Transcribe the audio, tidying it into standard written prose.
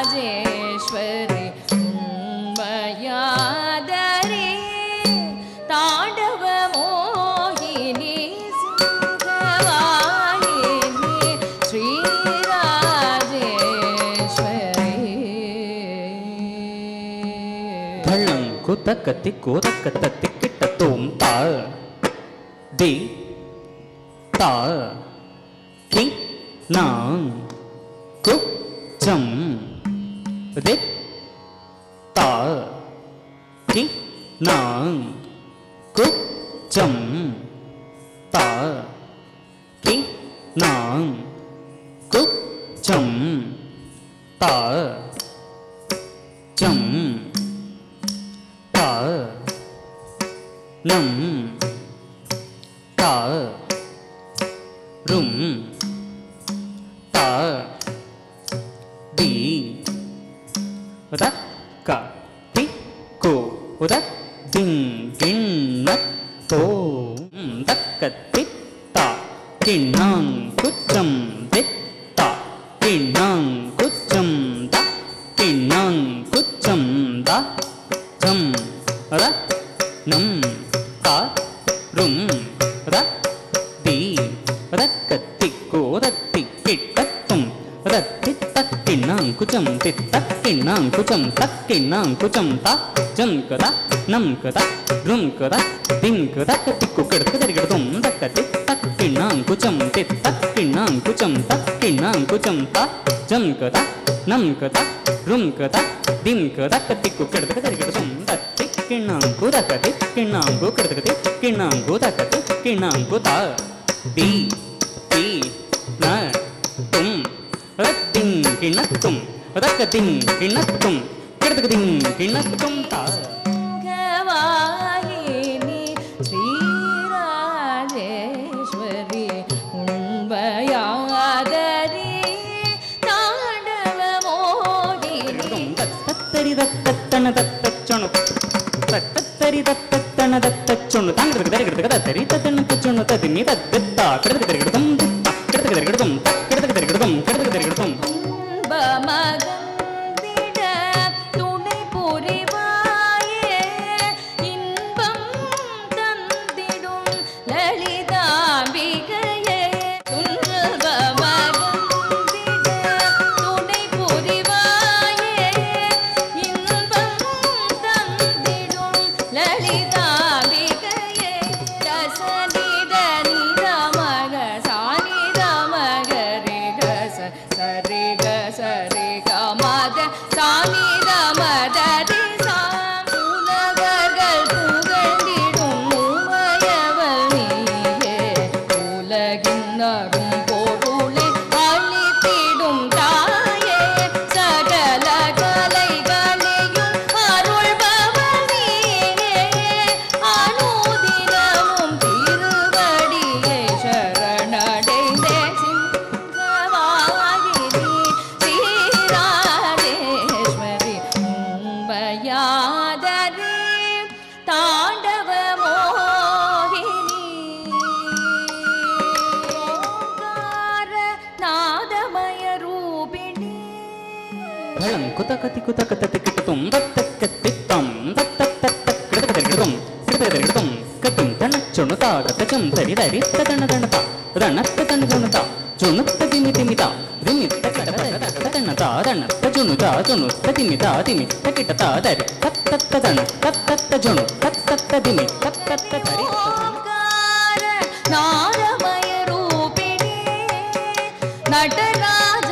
श्रीराजेश्वरी उन्मयादरी तांडव मोहिनी सिंहवाहिनी श्रीराजेश्वरी धळं कुतकति कोदकतति किट्टतुं ता दि ता कि नां कु चं दि ता कि नां कु चं ता कि नां कु चं ता चं ता नं ता रुं ता दि दक् क ति को दक् दिं गिं नक् तो दक् क ति ता किणां कुचं दित् ता किणां कुचं दा किणां कुचं दा चं द नं ता रुं द दि रक्कति को रत्ति किट्टत्तुं रत्ति तक्किणां कुचं तित्तक्किणां कुचं तक्किणां कुचं ता जं कदा नं कदा रुं कदा दिं कदा कतिक्कु किडकदरिगिडतुं दक्कति तक्किणां कुचं तित्तक्किणां कुचं तक्किणां कुचं ता जं कदा नं कदा रुं कदा दिं कदा कतिक्कु किडकदरिगिडतुं दत्ति किणां कुदकति किणां कुकिडकति किणां कुदकति किणां कुता दी ती न तुम रत्तिं किणत्तुं रक्कतिं किणत्तुं किडकतिं किणत्तुं ता वाहिनी श्रीराजेश्वरी उन्मयादरी तांडव मोहिनी तत्तरि दत्तन दत्तचुनु तत्तरि दत्तन दत्तचुनु तांगदरिगदरिगदग तत्तरि तत्तन तचुनु तदिनि तद्दत्ता किडकदरिगदं किडकदरिगदं किडकदरिगदं किडकदरिगदं மகந்திட துணை புரிவாயே இன்பம் தந்திடும் லலிதாம்பிகையே துன்ப மகந்திட துணை புரிவாயே இன்பம் தந்திடும் லலிதாம்பிகையே ரசனித நிதமக சானித மகரி கச சரி க சரி க மத சானித மதரி சாம் உலகர்கள் புகழ்ந்திடும் உமையவள் நீயே உலகின் அரும் பொருளை அளித்திடும் தாயே சகல கலைகளையும் அருள்பவள் நீயே அனுதினமும் திருவடியை சரணடைந்தே சிங்கவாகினி ஸ்ரீராஜேஸ்வரி உன்மயாதரி தாண்டவ மோகினி ஓங்கார நாதமய ரூபிணி धळं कुतकति कुतकतति किट्टतुं दत्तक्कत्तित्तं दत्तत्तत्तक् किडकदरिगदं किडकदरिगदं कतिं तणच्चुनु ता गतचं तरिदरि तदणदणता रणत्तदणदणता चुनुत्तदिमितिमिता दिमित्तकडपडतणता रणत्तजुनुता चुनुत्तदिमिता दिमित्तकिटता दरि तत्तत्तदण तत्तत्तजुनु तत्तत्तदिमि तत्तत्तदरि ஓங்கார நாதமய ரூபிணி நடராஜ